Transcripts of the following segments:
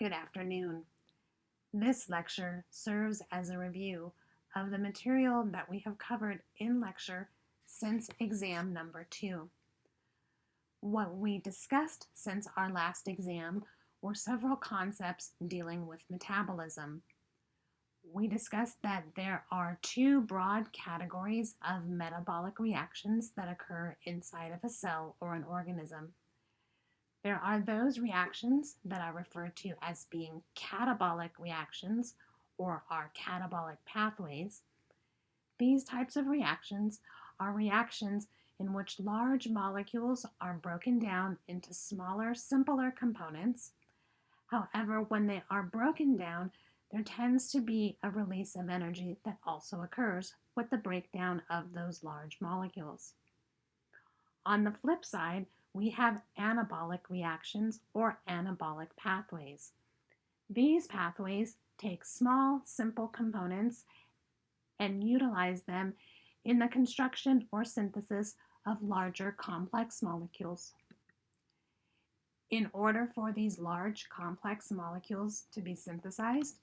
Good afternoon. This lecture serves as a review of the material that we have covered in lecture since exam number 2. What we discussed since our last exam were several concepts dealing with metabolism. We discussed that there are two broad categories of metabolic reactions that occur inside of a cell or an organism. There are those reactions that are referred to as being catabolic reactions or are catabolic pathways. These types of reactions are reactions in which large molecules are broken down into smaller, simpler components. However, when they are broken down, there tends to be a release of energy that also occurs with the breakdown of those large molecules. On the flip side, we have anabolic reactions or anabolic pathways. These pathways take small, simple components and utilize them in the construction or synthesis of larger, complex molecules. In order for these large, complex molecules to be synthesized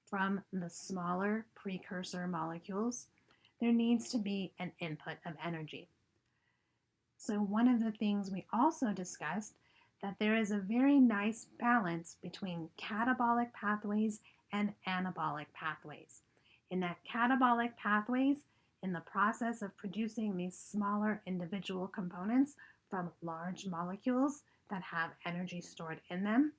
from the smaller precursor molecules, there needs to be an input of energy. So one of the things we also discussed that there is a very nice balance between catabolic pathways and anabolic pathways. In that catabolic pathways, in the process of producing these smaller individual components from large molecules that have energy stored in them,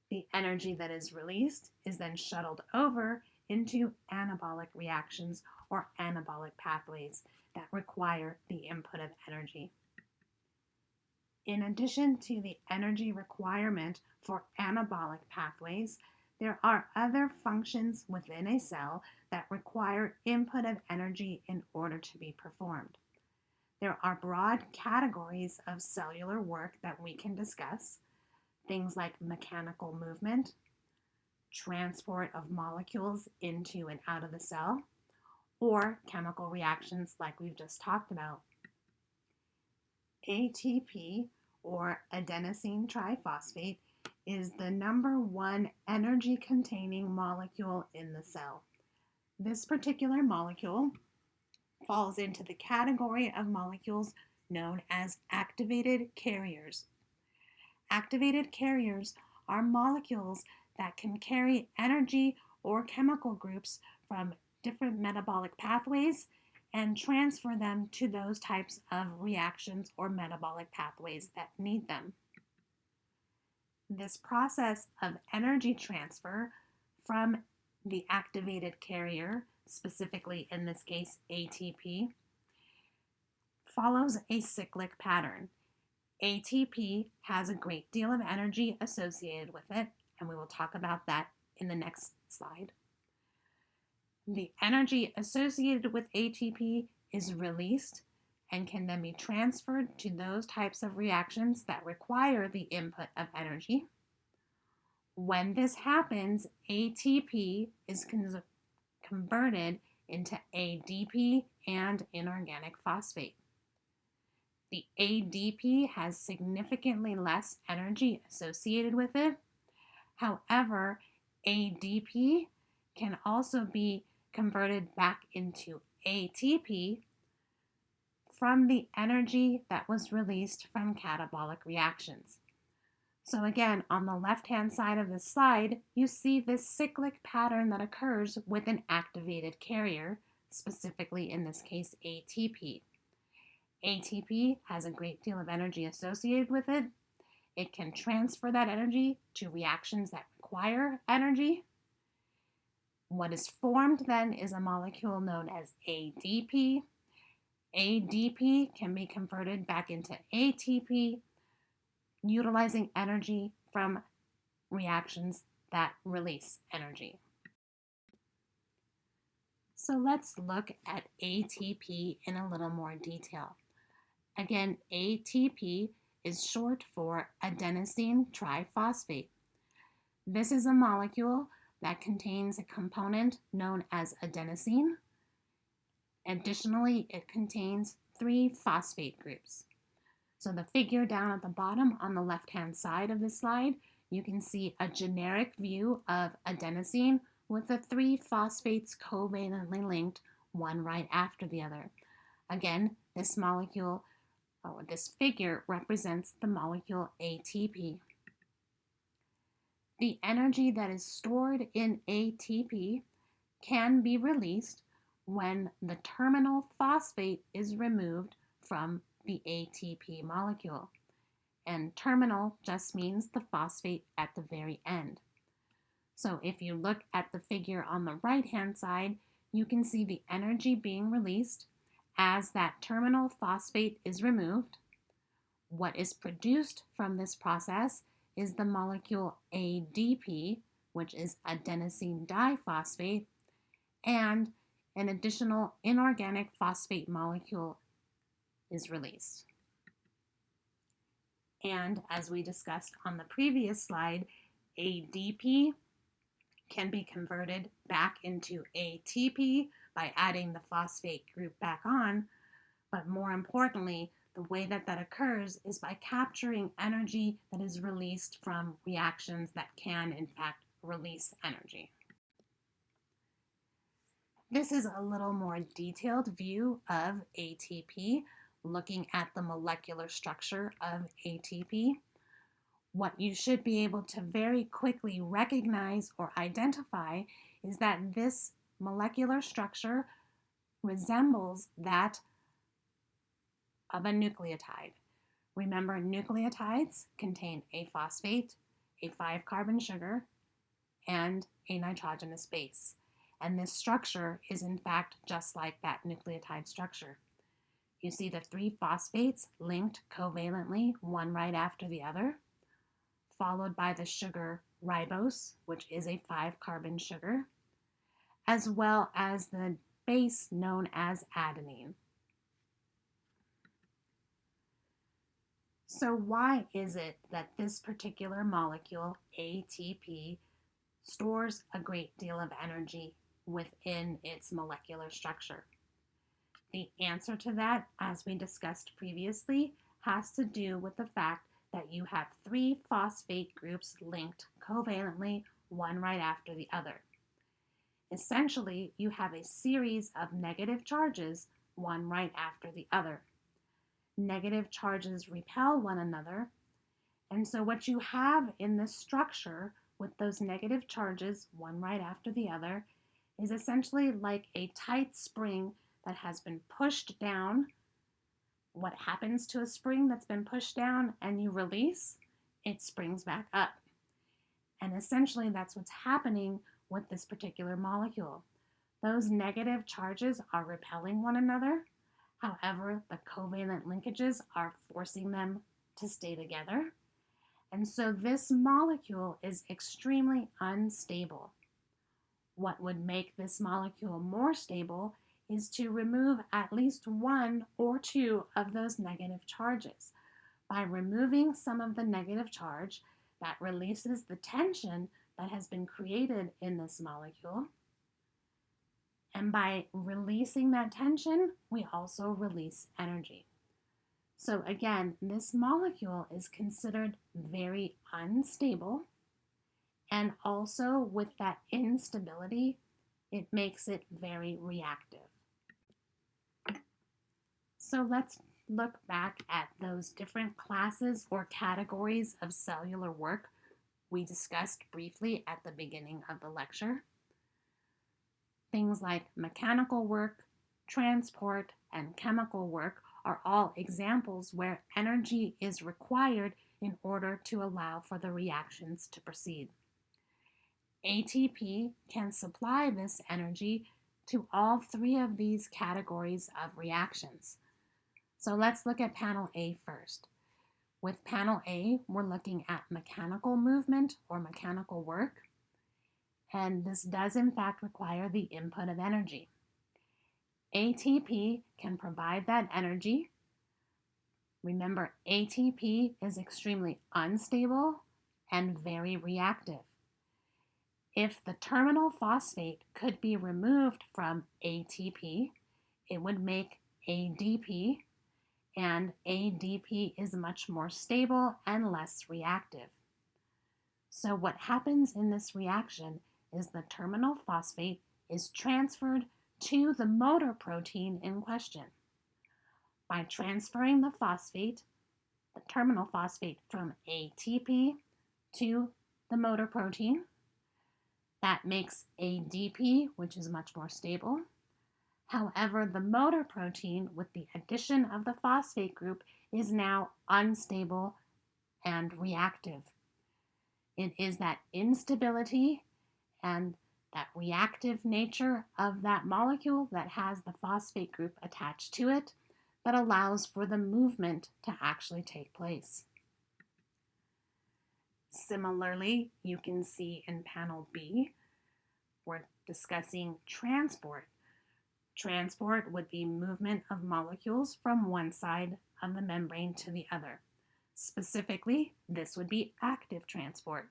the energy that is released is then shuttled over into anabolic reactions or anabolic pathways that require the input of energy. In addition to the energy requirement for anabolic pathways, there are other functions within a cell that require input of energy in order to be performed. There are broad categories of cellular work that we can discuss, things like mechanical movement, transport of molecules into and out of the cell, or chemical reactions like we've just talked about. ATP, or adenosine triphosphate, is the number one energy-containing molecule in the cell. This particular molecule falls into the category of molecules known as activated carriers. Activated carriers are molecules that can carry energy or chemical groups from different metabolic pathways and transfer them to those types of reactions or metabolic pathways that need them. This process of energy transfer from the activated carrier, specifically in this case ATP, follows a cyclic pattern. ATP has a great deal of energy associated with it, and we will talk about that in the next slide. The energy associated with ATP is released and can then be transferred to those types of reactions that require the input of energy. When this happens, ATP is converted into ADP and inorganic phosphate. The ADP has significantly less energy associated with it. However, ADP can also be converted back into ATP from the energy that was released from catabolic reactions. So again, on the left-hand side of this slide, you see this cyclic pattern that occurs with an activated carrier, specifically in this case ATP. ATP has a great deal of energy associated with it. It can transfer that energy to reactions that require energy. What is formed then is a molecule known as ADP. ADP can be converted back into ATP, utilizing energy from reactions that release energy. So let's look at ATP in a little more detail. Again, ATP is short for adenosine triphosphate. This is a molecule that contains a component known as adenosine. Additionally, it contains 3 phosphate groups. So the figure down at the bottom on the left-hand side of the slide, you can see a generic view of adenosine with the three phosphates covalently linked, one right after the other. Again, this molecule, or this figure, represents the molecule ATP. The energy that is stored in ATP can be released when the terminal phosphate is removed from the ATP molecule. And terminal just means the phosphate at the very end. So if you look at the figure on the right-hand side, you can see the energy being released as that terminal phosphate is removed. What is produced from this process is the molecule ADP, which is adenosine diphosphate, and an additional inorganic phosphate molecule is released. And as we discussed on the previous slide, ADP can be converted back into ATP by adding the phosphate group back on, but more importantly, the way that occurs is by capturing energy that is released from reactions that can, in fact, release energy. This is a little more detailed view of ATP, looking at the molecular structure of ATP. What you should be able to very quickly recognize or identify is that this molecular structure resembles that of a nucleotide. Remember, nucleotides contain a phosphate, a 5-carbon sugar, and a nitrogenous base. And this structure is in fact just like that nucleotide structure. You see the 3 phosphates linked covalently, one right after the other, followed by the sugar ribose, which is a 5-carbon sugar, as well as the base known as adenine. So why is it that this particular molecule, ATP, stores a great deal of energy within its molecular structure? The answer to that, as we discussed previously, has to do with the fact that you have 3 phosphate groups linked covalently, one right after the other. Essentially, you have a series of negative charges, one right after the other. Negative charges repel one another, and so what you have in this structure with those negative charges, one right after the other, is essentially like a tight spring that has been pushed down. What happens to a spring that's been pushed down and you release? It springs back up. And essentially that's what's happening with this particular molecule. Those negative charges are repelling one another. However, the covalent linkages are forcing them to stay together. And so this molecule is extremely unstable. What would make this molecule more stable is to remove at least 1 or 2 of those negative charges. By removing some of the negative charge, that releases the tension that has been created in this molecule. And by releasing that tension, we also release energy. So again, this molecule is considered very unstable, and also with that instability, it makes it very reactive. So let's look back at those different classes or categories of cellular work we discussed briefly at the beginning of the lecture. Things like mechanical work, transport, and chemical work are all examples where energy is required in order to allow for the reactions to proceed. ATP can supply this energy to all 3 of these categories of reactions. So let's look at panel A first. With panel A, we're looking at mechanical movement or mechanical work. And this does in fact require the input of energy. ATP can provide that energy. Remember, ATP is extremely unstable and very reactive. If the terminal phosphate could be removed from ATP, it would make ADP, and ADP is much more stable and less reactive. So what happens in this reaction is the terminal phosphate is transferred to the motor protein in question. By transferring the terminal phosphate from ATP to the motor protein, that makes ADP, which is much more stable. However, the motor protein, with the addition of the phosphate group, is now unstable and reactive. It is that instability and that reactive nature of that molecule that has the phosphate group attached to it that allows for the movement to actually take place. Similarly, you can see in panel B, we're discussing transport. Transport would be movement of molecules from one side of the membrane to the other. Specifically, this would be active transport.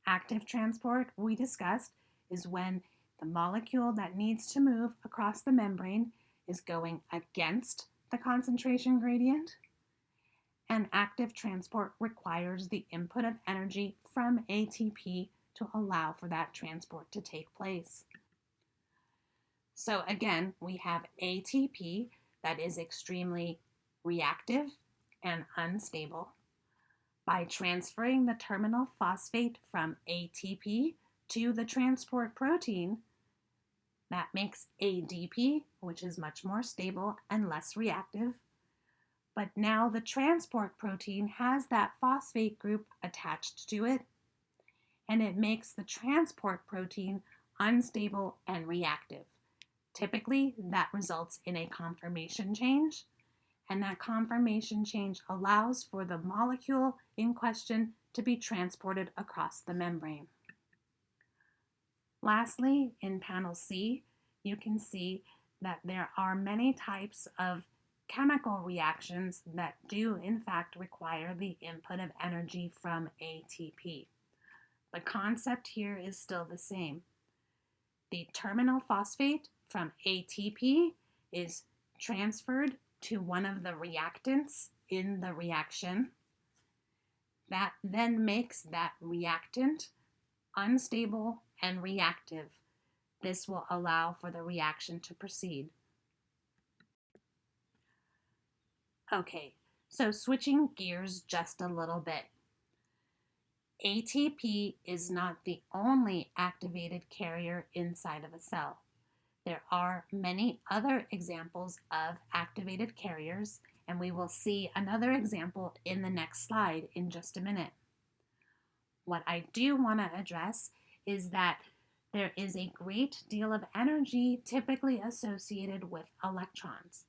Active transport, we discussed, is when the molecule that needs to move across the membrane is going against the concentration gradient, and active transport requires the input of energy from ATP to allow for that transport to take place. So again, we have ATP that is extremely reactive and unstable. By transferring the terminal phosphate from ATP to the transport protein, that makes ADP, which is much more stable and less reactive. But now the transport protein has that phosphate group attached to it, and it makes the transport protein unstable and reactive. Typically, that results in a conformation change, and that conformation change allows for the molecule in question to be transported across the membrane. Lastly, in panel C, you can see that there are many types of chemical reactions that do in fact require the input of energy from ATP. The concept here is still the same. The terminal phosphate from ATP is transferred to one of the reactants in the reaction. That then makes that reactant unstable and reactive. This will allow for the reaction to proceed. Okay, so switching gears just a little bit. ATP is not the only activated carrier inside of a cell. There are many other examples of activated carriers, and we will see another example in the next slide in just a minute. What I do want to address is that there is a great deal of energy typically associated with electrons.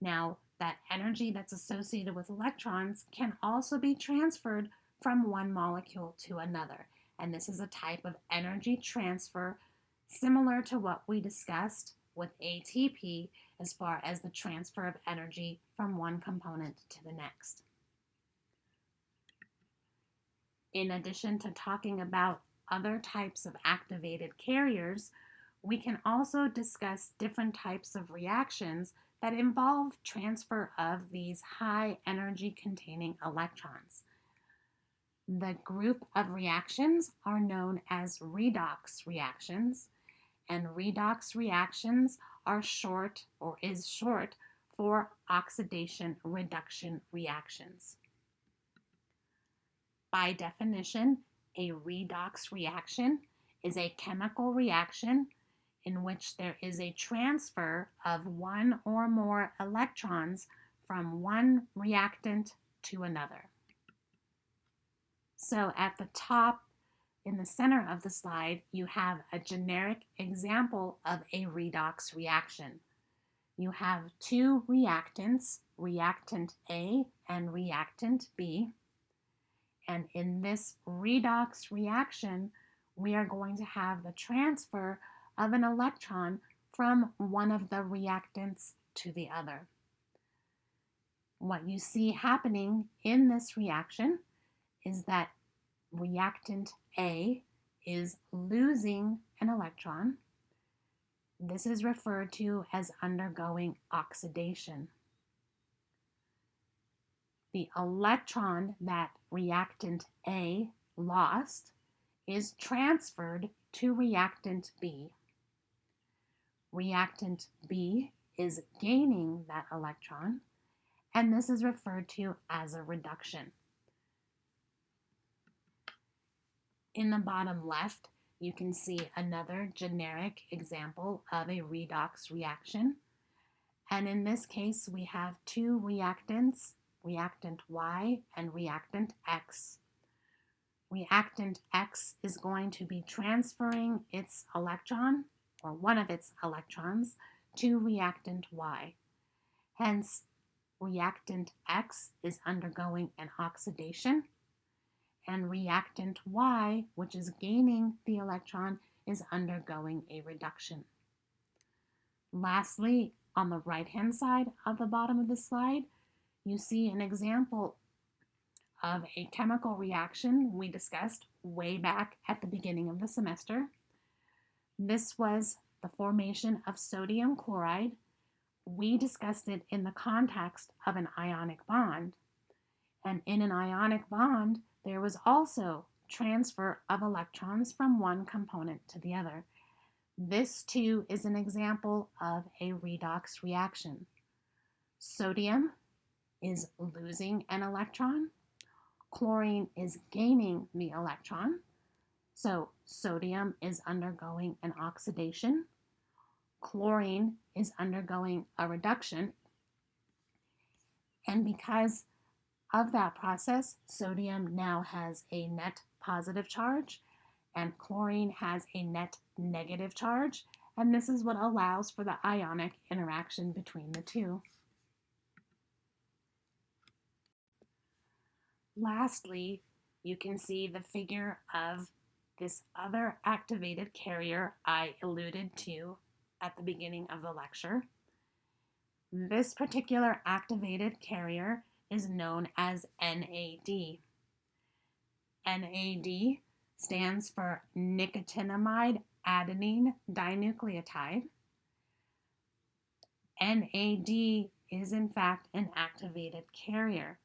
Now, that energy that's associated with electrons can also be transferred from one molecule to another, and this is a type of energy transfer similar to what we discussed with ATP as far as the transfer of energy from one component to the next. In addition to talking about other types of activated carriers, we can also discuss different types of reactions that involve transfer of these high energy containing electrons. The group of reactions are known as redox reactions, and redox reactions are short for oxidation reduction reactions. By definition, a redox reaction is a chemical reaction in which there is a transfer of one or more electrons from one reactant to another. So at the top, in the center of the slide, you have a generic example of a redox reaction. You have two reactants, reactant A and reactant B. And in this redox reaction, we are going to have the transfer of an electron from one of the reactants to the other. What you see happening in this reaction is that reactant A is losing an electron. This is referred to as undergoing oxidation. The electron that reactant A lost is transferred to reactant B. Reactant B is gaining that electron, and this is referred to as a reduction. In the bottom left, you can see another generic example of a redox reaction. And in this case, we have two reactants, reactant Y and reactant X. Reactant X is going to be transferring its electron, or one of its electrons, to reactant Y. Hence, reactant X is undergoing an oxidation, and reactant Y, which is gaining the electron, is undergoing a reduction. Lastly, on the right-hand side of the bottom of the slide, you see an example of a chemical reaction we discussed way back at the beginning of the semester. This was the formation of sodium chloride. We discussed it in the context of an ionic bond. And in an ionic bond, there was also transfer of electrons from one component to the other. This too is an example of a redox reaction. Sodium is losing an electron. Chlorine is gaining the electron. So sodium is undergoing an oxidation. Chlorine is undergoing a reduction. And because of that process, sodium now has a net positive charge, and chlorine has a net negative charge, and this is what allows for the ionic interaction between the two. Lastly, you can see the figure of this other activated carrier I alluded to at the beginning of the lecture. This particular activated carrier is known as NAD. NAD stands for nicotinamide adenine dinucleotide. NAD is in fact an activated carrier.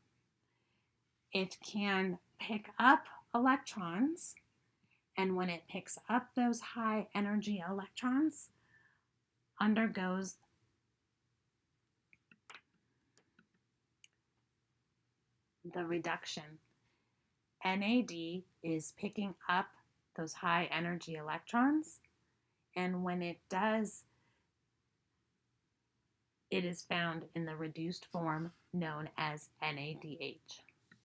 It can pick up electrons, and when it picks up those high energy electrons, undergoes the reduction. NAD is picking up those high energy electrons, and when it does, it is found in the reduced form known as NADH.